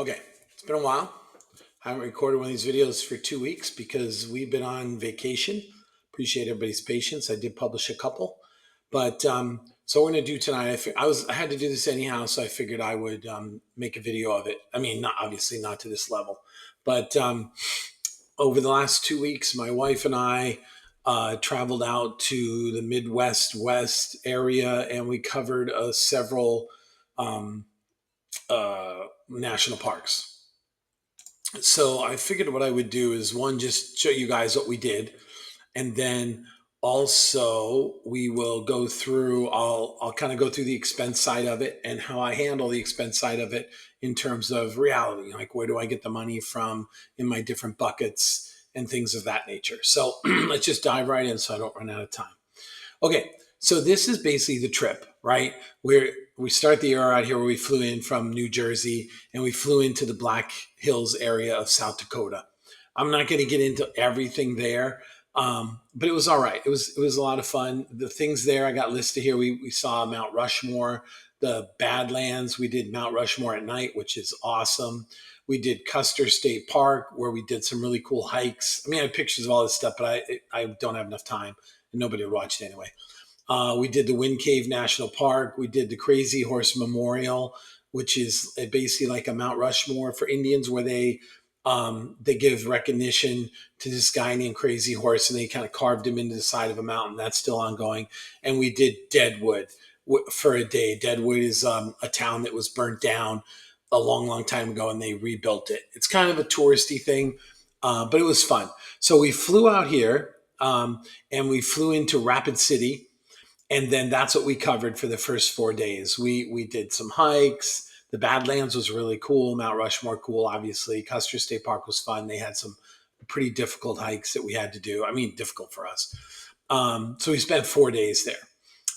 Okay, it's been a while. I haven't recorded one of these videos for 2 weeks because we've been on vacation. Appreciate everybody's patience. I did publish a couple, but so we're gonna do tonight. I had to do this anyhow, so I figured I would make a video of it. I mean, not obviously not to this level, but over the last 2 weeks, my wife and I traveled out to the Midwest West area, and we covered several um, national parks. So I figured what I would do is one, just show you guys what we did, and then also we will go through. I'll kind of go through the expense side of it and how I handle the expense side of it in terms of reality, like where do I get the money from in my different buckets and things of that nature. So let's just dive right in so I don't run out of time. Okay, so this is basically the trip, right? Where we start the year out here where we flew in from New Jersey and we flew into the Black Hills area of South Dakota. I'm not going to get into everything there, but it was all right. It was a lot of fun. The things there I got listed here. We saw Mount Rushmore, the Badlands. We did Mount Rushmore at night, which is awesome. We did Custer State Park, where we did some really cool hikes. I mean, I had pictures of all this stuff, but I don't have enough time, and nobody would watch it anyway. We did the Wind Cave National Park. We did the Crazy Horse Memorial, which is basically like a Mount Rushmore for Indians, where they give recognition to this guy named Crazy Horse, and they kind of carved him into the side of a mountain. That's still ongoing. And we did Deadwood for a day. Deadwood is a town that was burnt down a long, long time ago, and they rebuilt it. It's kind of a touristy thing, but it was fun. So we flew out here, and we flew into Rapid City, and then that's what we covered for the first 4 days. We did some hikes. The Badlands was really cool. Mount Rushmore, cool, obviously. Custer State Park was fun. They had some pretty difficult hikes that we had to do. I mean, difficult for us. So we spent 4 days there.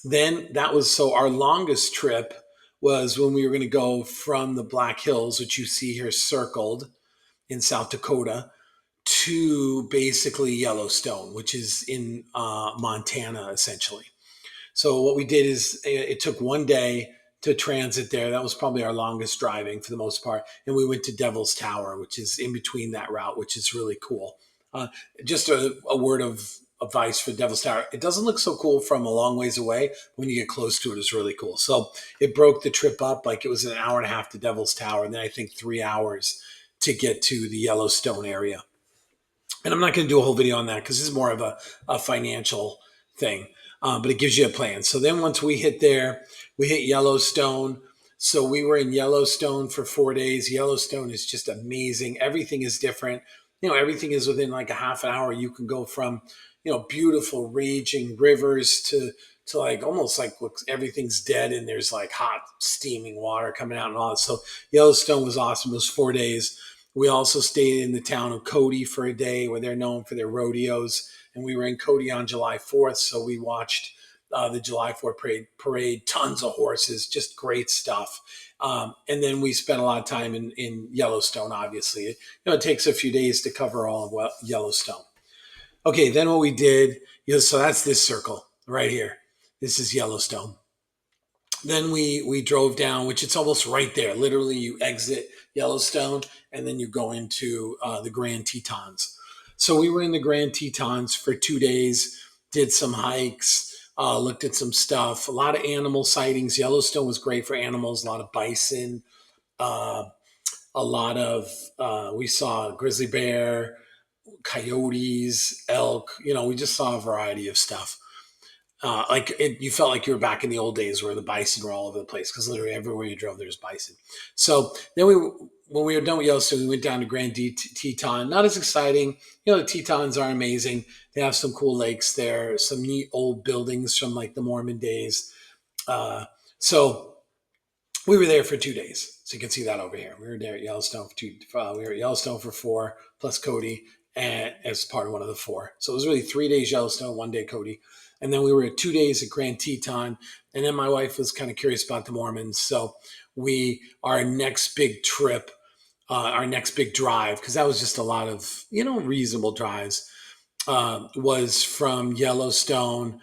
Then that was so our longest trip was when we were going to go from the Black Hills, which you see here circled in South Dakota, to basically Yellowstone, which is in Montana, essentially. So what we did is it took one day to transit there. That was probably our longest driving for the most part. And we went to Devil's Tower, which is in between that route, which is really cool. Uh, just a word of advice for Devil's Tower. It doesn't look so cool from a long ways away. When you get close to it, it's really cool. So it broke the trip up. Like it was an hour and a half to Devil's Tower, and then I think 3 hours to get to the Yellowstone area. And I'm not going to do a whole video on that because this is more of a financial thing, but it gives you a plan. So then once we hit there, we hit Yellowstone. So we were in Yellowstone for 4 days. Yellowstone is just amazing. Everything is different. Everything is within like a half an hour. You can go from, beautiful raging rivers to like almost like everything's dead and there's like hot steaming water coming out and all that. So Yellowstone was awesome. It was 4 days. We also stayed in the town of Cody for a day, where they're known for their rodeos. And we were in Cody on July 4th, so we watched the July 4th parade. Tons of horses, just great stuff. And then we spent a lot of time in Yellowstone, obviously. It takes a few days to cover all of Yellowstone. Okay, then what we did, so that's this circle right here. This is Yellowstone. Then we drove down, which it's almost right there. Literally, you exit Yellowstone and then you go into the Grand Tetons. So we were in the Grand Tetons for 2 days, did some hikes, looked at some stuff, a lot of animal sightings. Yellowstone was great for animals, a lot of bison, uh, we saw grizzly bear, coyotes, elk. We just saw a variety of stuff. You felt like you were back in the old days where the bison were all over the place because literally everywhere you drove, there's bison. So then when we were done with Yellowstone, we went down to Grand Teton. Not as exciting. The Tetons are amazing. They have some cool lakes there, some neat old buildings from like the Mormon days. So we were there for 2 days. So you can see that over here. We were there at Yellowstone for we were at Yellowstone for 4 plus Cody, and as part of one of the 4. So it was really 3 days Yellowstone, 1 day Cody. And then we were at 2 days at Grand Teton. And then my wife was kind of curious about the Mormons. So our next big trip, our next big drive, because that was just a lot of, reasonable drives, was from Yellowstone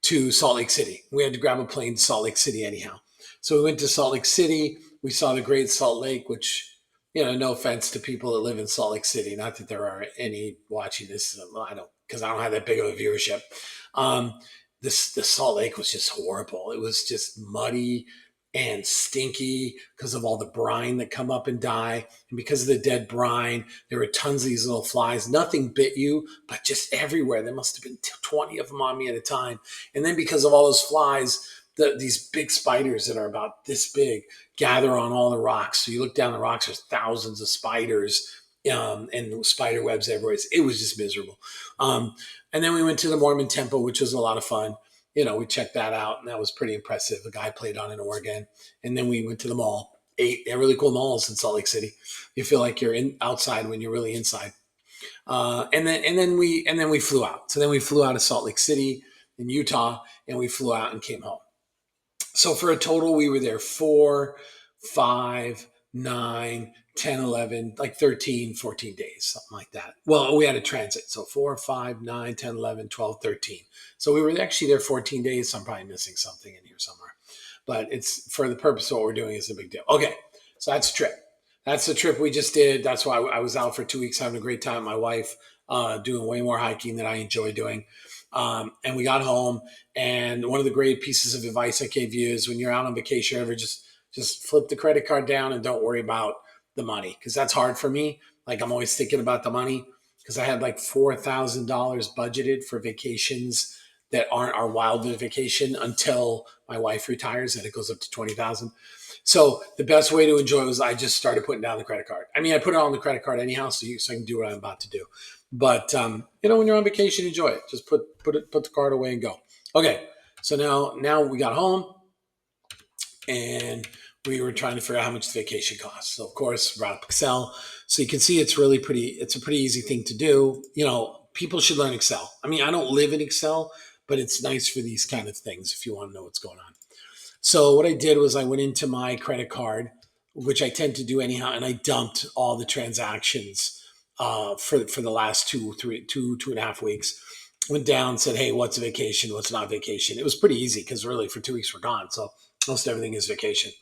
to Salt Lake City. We had to grab a plane to Salt Lake City anyhow. So we went to Salt Lake City. We saw the Great Salt Lake, which no offense to people that live in Salt Lake City. Not that there are any watching this. Well, I don't, because I don't have that big of a viewership. Um, the Salt Lake was just horrible. It was just muddy and stinky because of all the brine that come up and die. And because of the dead brine, there were tons of these little flies. Nothing bit you, but just everywhere. There must have been 20 of them on me at a time. And then because of all those flies, these big spiders that are about this big gather on all the rocks. So you look down the rocks, there's thousands of spiders and spider webs everywhere. It was just miserable. And then we went to the Mormon Temple, which was a lot of fun. We checked that out, and that was pretty impressive. The guy played on an organ. And then we went to the mall. They're really cool malls in Salt Lake City. You feel like you're outside when you're really inside. And then we flew out. So then we flew out of Salt Lake City in Utah, and we flew out and came home. So for a total, we were there 4, 5, 9, 10, 11, like 13, 14 days, something like that. Well, we had a transit. So 4, 5, 9, 10, 11, 12, 13. So we were actually there 14 days. So I'm probably missing something in here somewhere. But it's for the purpose of what we're doing is a big deal. Okay, so that's a trip. That's the trip we just did. That's why I was out for 2 weeks having a great time with my wife, doing way more hiking than I enjoy doing. And we got home, and one of the great pieces of advice I gave you is when you're out on vacation, ever just flip the credit card down and don't worry about the money, because that's hard for me. Like I'm always thinking about the money because I had like $4,000 budgeted for vacations that aren't our wild vacation until my wife retires, and it goes up to 20,000. So the best way to enjoy it was I just started putting down the credit card. I mean, I put it on the credit card anyhow, so I can do what I'm about to do. But when you're on vacation, enjoy it. Just put the card away and go. Okay, so now we got home, and we were trying to figure out how much the vacation costs. So of course, brought up Excel, so you can see it's really pretty. It's a pretty easy thing to do. People should learn Excel. I mean, I don't live in Excel, but it's nice for these kind of things if you want to know what's going on. So what I did was I went into my credit card, which I tend to do anyhow, and I dumped all the transactions for the last 2.5 weeks. Went down, said, "Hey, what's a vacation? What's not vacation?" It was pretty easy because really for 2 weeks we're gone, so most everything is vacation.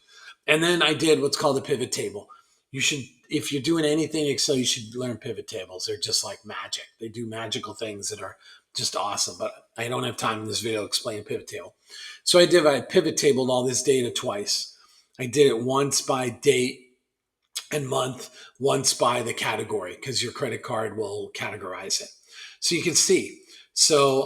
And then I did what's called a pivot table. You should, if you're doing anything in Excel, you should learn pivot tables. They're just like magic. They do magical things that are just awesome. But I don't have time in this video to explain a pivot table. So I pivot tabled all this data twice. I did it once by date and month, once by the category, because your credit card will categorize it. So you can see. So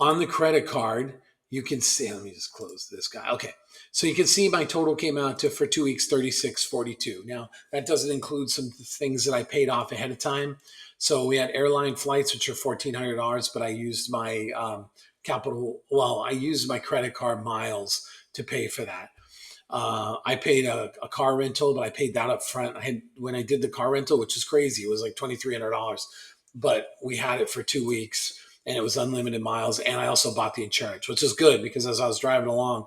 on the credit card, you can see, let me just close this guy. Okay. So you can see my total came out to, for 2 weeks, $36.42. Now, that doesn't include some things that I paid off ahead of time. So we had airline flights, which are $1,400, but I used my I used my credit card miles to pay for that. I paid a car rental, but I paid that up front. When I did the car rental, which is crazy, it was like $2,300, but we had it for 2 weeks and it was unlimited miles. And I also bought the insurance, which is good because as I was driving along,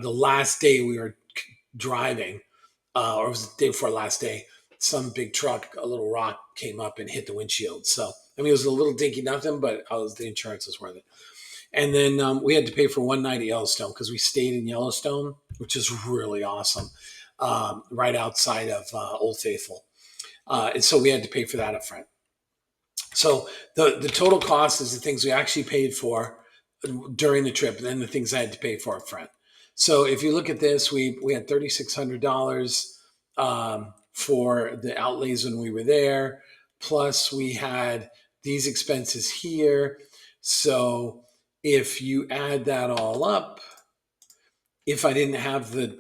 the last day we were driving, or it was the day before last day, some big truck, a little rock came up and hit the windshield. So, I mean, it was a little dinky nothing, but the insurance was worth it. And then we had to pay for one night at Yellowstone because we stayed in Yellowstone, which is really awesome, right outside of Old Faithful. And so we had to pay for that up front. So the total cost is the things we actually paid for during the trip, and then the things I had to pay for up front. So if you look at this, we had $3,600 for the outlays when we were there. Plus we had these expenses here. So if you add that all up, if I didn't have the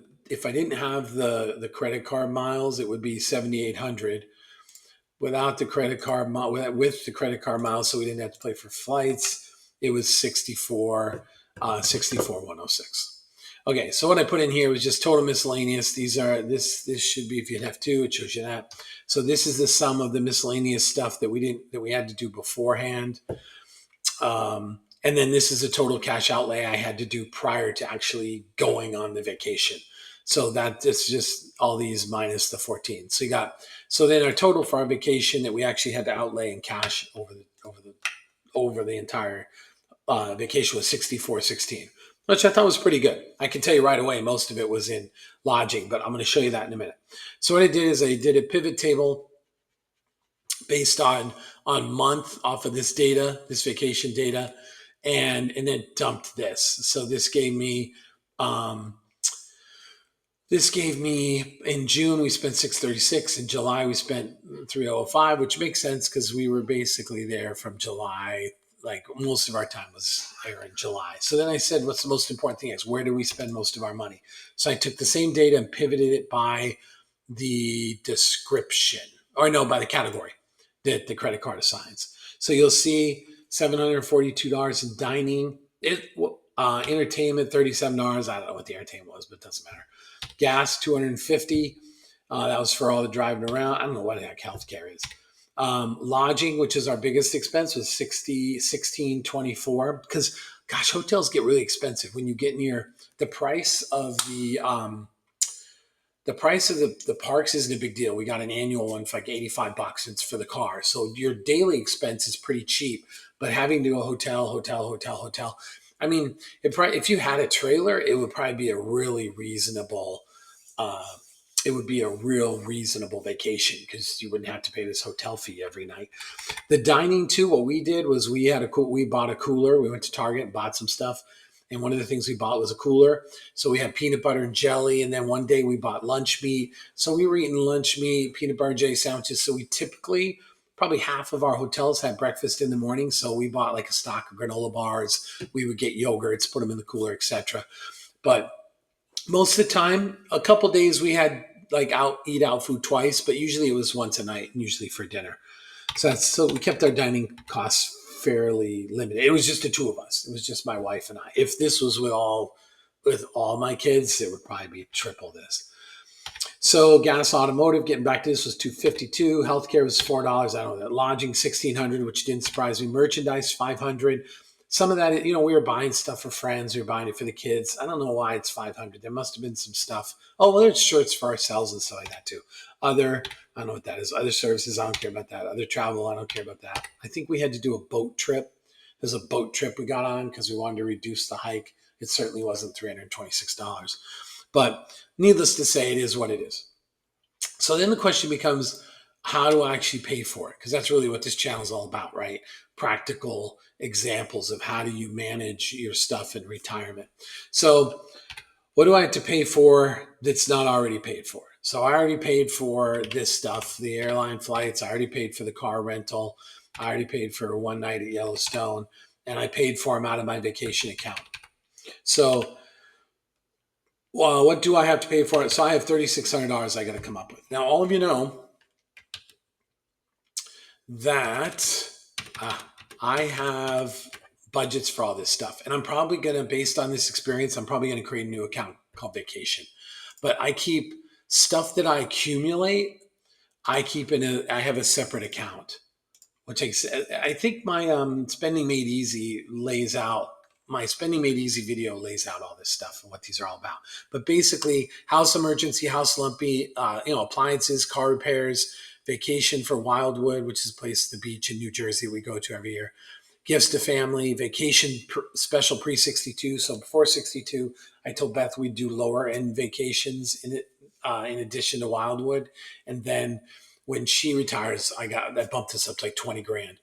credit card miles, it would be 7,800. Without the credit card, with the credit card miles, so we didn't have to pay for flights, it was 106. Okay, so what I put in here was just total miscellaneous. This should be, if you have two, it shows you that. So this is the sum of the miscellaneous stuff that we had to do beforehand. And then this is a total cash outlay I had to do prior to actually going on the vacation. So that it's just all these minus the 14. So then our total for our vacation that we actually had to outlay in cash over the entire vacation was $64.16. which I thought was pretty good. I can tell you right away, most of it was in lodging, but I'm going to show you that in a minute. So what I did is I did a pivot table based on month off of this data, this vacation data, and then dumped this. So um, this gave me in June we spent 636. In July we spent 3005, which makes sense because we were basically there from July. Like most of our time was there in July. So then I said, what's the most important thing is where do we spend most of our money? So I took the same data and pivoted it by the description, or no, by the category that the credit card assigns. So you'll see $742 in dining, entertainment $37. I don't know what the entertainment was, but it doesn't matter. Gas $250. That was for all the driving around. I don't know what the heck healthcare is. Lodging, which is our biggest expense, was 1624. Because gosh, hotels get really expensive when you get near the price of the parks isn't a big deal. We got an annual one for like $85. It's for the car. So your daily expense is pretty cheap. But having to go hotel. I mean, if you had a trailer, it would probably be a really reasonable uh, it would be a real reasonable vacation because you wouldn't have to pay this hotel fee every night. The dining too, what we did was we bought a cooler. We went to Target and bought some stuff. And one of the things we bought was a cooler. So we had peanut butter and jelly. And then one day we bought lunch meat. So we were eating lunch meat, peanut butter and jelly sandwiches. So we typically, probably half of our hotels had breakfast in the morning. So we bought like a stock of granola bars. We would get yogurts, put them in the cooler, etc. But most of the time, a couple days we had like eat out food twice, but usually it was once a night, and usually for dinner. So we kept our dining costs fairly limited. It was just the two of us. It was just my wife and I. If this was with all my kids, it would probably be triple this. So gas automotive, getting back to this, was 252. Healthcare was $4. I don't know that. Lodging 1600, which didn't surprise me. Merchandise 500. Some of that, we were buying stuff for friends. We were buying it for the kids. I don't know why it's 500. There must have been some stuff. Oh, well, there's shirts for ourselves and stuff like that too. Other, I don't know what that is. Other services, I don't care about that. Other travel, I don't care about that. I think we had to do a boat trip. There's a boat trip we got on because we wanted to reduce the hike. It certainly wasn't $326. But needless to say, it is what it is. So then the question becomes, how do I actually pay for it? Because that's really what this channel is all about, right? Practical examples of how do you manage your stuff in retirement. So what do I have to pay for that's not already paid for? So I already paid for this stuff, the airline flights. I already paid for the car rental. I already paid for one night at Yellowstone, and I paid for them out of my vacation account. So well, what do I have to pay for it? So I have $3,600 I got to come up with. Now, all of you know that I have budgets for all this stuff. And I'm probably going to, based on this experience, I'm probably going to create a new account called Vacation. But I keep stuff that I accumulate, I have a separate account, which I think my Spending Made Easy my Spending Made Easy video lays out all this stuff and what these are all about. But basically, house emergency, house lumpy, appliances, car repairs, vacation for Wildwood, which is a place at the beach in New Jersey we go to every year. Gifts to family, vacation special pre 62. So before 62, I told Beth we'd do lower end vacations in addition to Wildwood, and then when she retires, I bumped this up to like 20 grand.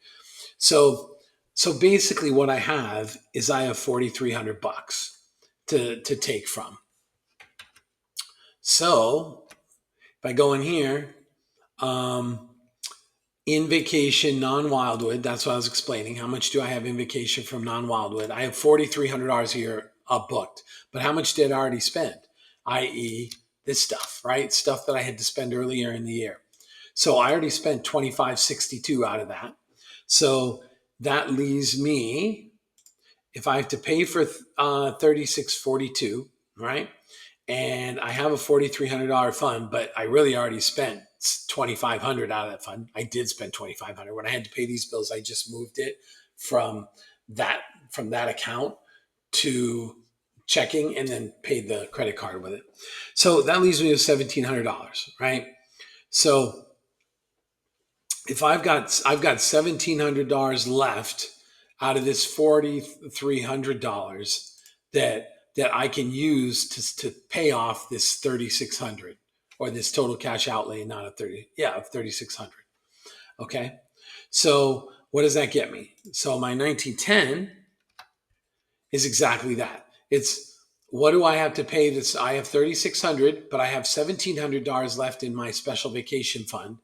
So so basically what I have 4,300 bucks to take from. So if I go in here, um, in vacation non-wildwood, that's what I was explaining. How much do I have in vacation from non-wildwood? I have $4,300 a year booked, but how much did I already spend? I.e., this stuff, right? Stuff that I had to spend earlier in the year. So I already spent 2562 out of that. So that leaves me, if I have to pay for 3642, right? And I have a $4,300 fund, but I really already spent 2,500 out of that fund. I did spend 2,500 when I had to pay these bills. I just moved it from that account to checking and then paid the credit card with it. So that leaves me with $1,700, right? So if I've got $1,700 left out of this $4,300, that I can use to pay off this 3,600 or this total cash outlay, not a 30, yeah, of 3,600. Okay. So what does that get me? So my 1910 is exactly that. It's what do I have to pay this? I have 3,600, but I have $1,700 left in my special vacation fund.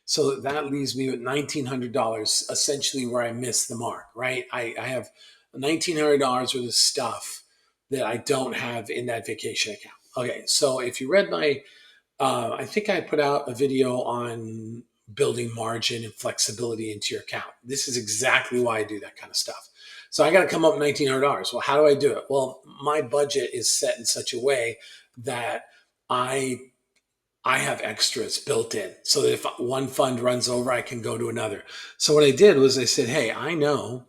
So that leaves me with $1,900, essentially where I missed the mark, right? I have $1,900 worth of stuff that I don't have in that vacation account. Okay, so if you read my, I think I put out a video on building margin and flexibility into your account. This is exactly why I do that kind of stuff. So I got to come up with $1,900. Well, how do I do it? Well, my budget is set in such a way that I I have extras built in so that if one fund runs over, I can go to another. So what I did was I said, hey, I know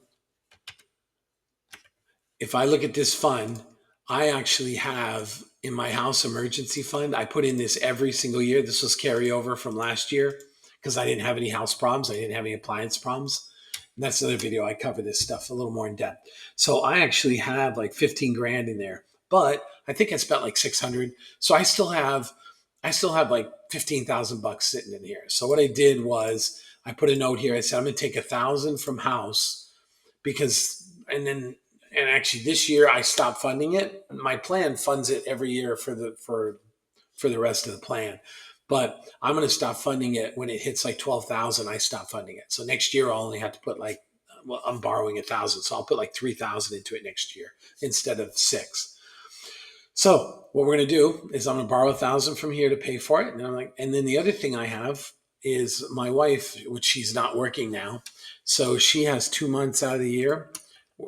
if I look at this fund, I actually have in my house emergency fund, I put in this every single year. This was carryover from last year because I didn't have any house problems. I didn't have any appliance problems. And that's another video. I cover this stuff a little more in depth. So I actually have like 15 grand in there, but I think I spent like 600. So I still have like 15,000 bucks sitting in here. So what I did was I put a note here. I said, I'm going to take 1,000 from house because, and actually this year I stopped funding it. My plan funds it every year for the rest of the plan. But I'm going to stop funding it when it hits like 12,000. I stop funding it. So next year I'll only have to put like, well, I'm borrowing 1,000, so I'll put like 3,000 into it next year instead of six. So what we're going to do is I'm going to borrow 1,000 from here to pay for it. And I'm like, and then the other thing I have is my wife, which she's not working now. So she has 2 months out of the year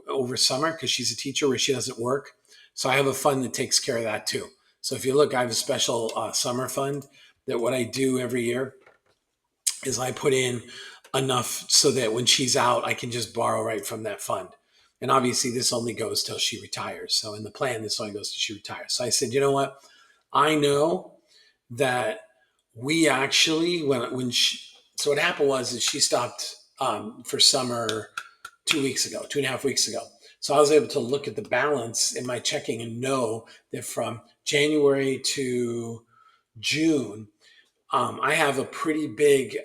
over summer because she's a teacher where she doesn't work. So I have a fund that takes care of that too. So if you look, I have a special summer fund that what I do every year is I put in enough so that when she's out, I can just borrow right from that fund. And obviously, this only goes till she retires. So in the plan, this only goes till she retires. So I said, you know what? I know that we actually when she, so what happened was is she stopped for summer 2 weeks ago, 2.5 weeks ago. So I was able to look at the balance in my checking and know that from January to June, I have a pretty big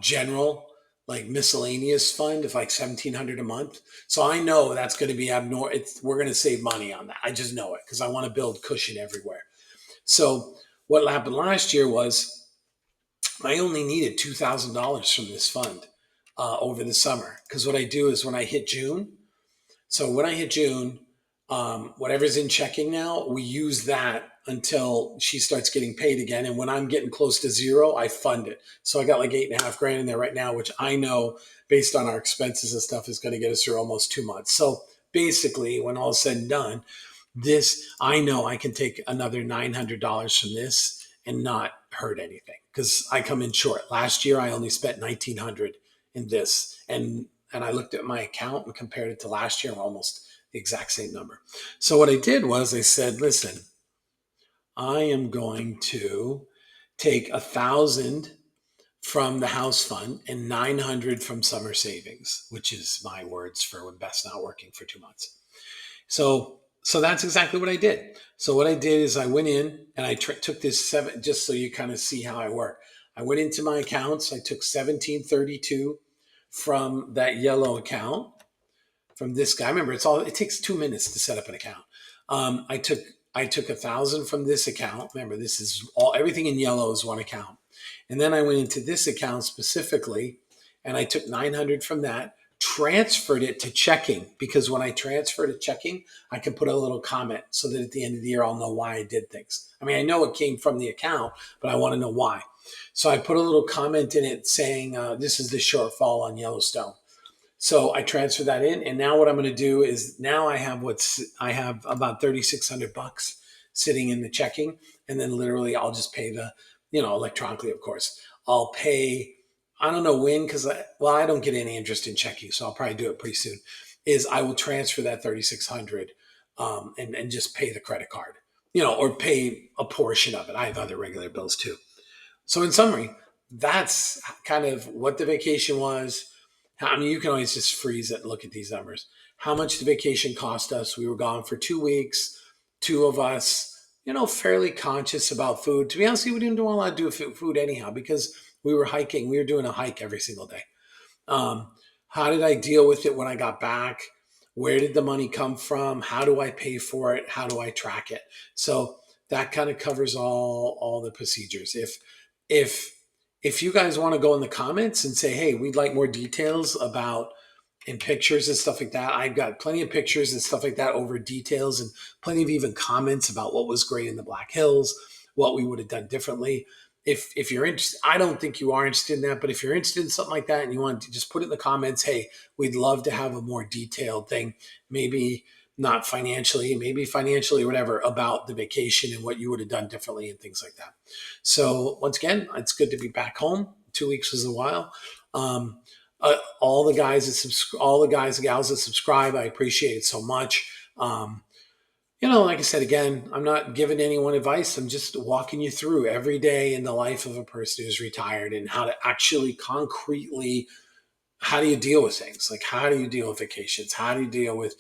general like miscellaneous fund of like 1,700 a month. So I know that's going to be abnormal. We're going to save money on that. I just know it because I want to build cushion everywhere. So what happened last year was I only needed $2,000 from this fund over the summer because what I do is when I hit June, so when I hit June, whatever's in checking now, we use that until she starts getting paid again. And when I'm getting close to zero, I fund it. So I got like 8.5 grand in there right now, which I know based on our expenses and stuff is going to get us through almost 2 months. So basically, when all is said and done, this I know I can take another $900 from this and not hurt anything because I come in short. Last year I only spent 1,900 in this, and I looked at my account and compared it to last year, almost the exact same number. So what I did was I said, listen, I am going to take 1,000 from the house fund and 900 from summer savings, which is my words for when Beth's not working for 2 months. So that's exactly what I did. So what I did is I went in and I took this seven, just so you kind of see how I work. I went into my accounts. I took 1732 from that yellow account from this guy. Remember, it takes 2 minutes to set up an account. Um, I took I took 1,000 from this account. Remember, this is everything in yellow is one account. And then I went into this account specifically and I took 900 from that, transferred it to checking because when I transfer to checking, I can put a little comment so that at the end of the year, I'll know why I did things. I mean, I know it came from the account, but I want to know why. So I put a little comment in it saying, this is the shortfall on Yellowstone. So I transfer that in, and now what I'm going to do is now I have about 3,600 bucks sitting in the checking, and then literally I'll just pay electronically, of course. I'll pay. I don't know when because I don't get any interest in checking, so I'll probably do it pretty soon. Is I will transfer that 3,600 and just pay the credit card, or pay a portion of it. I have other regular bills too. So in summary, that's kind of what the vacation was. I mean, you can always just freeze it and look at these numbers. how much the vacation cost us. We were gone for 2 weeks, two of us, fairly conscious about food. To be honest, we didn't want to do food anyhow because we were hiking. We were doing a hike every single day. Um, how did I deal with it when I got back? Where did the money come from? How do I pay for it? How do I track it? So that kind of covers all the procedures. If if you guys want to go in the comments and say, hey, we'd like more details about and pictures and stuff like that. I've got plenty of pictures and stuff like that over details and plenty of even comments about what was great in the Black Hills, what we would have done differently. If you're interested, I don't think you are interested in that, but if you're interested in something like that and you want to just put it in the comments, hey, we'd love to have a more detailed thing, maybe not financially, maybe financially or whatever, about the vacation and what you would have done differently and things like that. So once again, it's good to be back home. 2 weeks was a while. All the guys all the guys and gals that subscribe, I appreciate it so much. Like I said again, I'm not giving anyone advice. I'm just walking you through every day in the life of a person who's retired and how to actually concretely, how do you deal with things? Like, how do you deal with vacations? How do you deal with,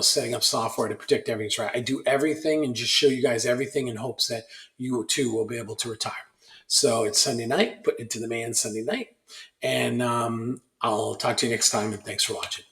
setting up software to predict everything's right? I do everything and just show you guys everything in hopes that you too will be able to retire. So it's Sunday night, put it to the man Sunday night. And I'll talk to you next time, and thanks for watching.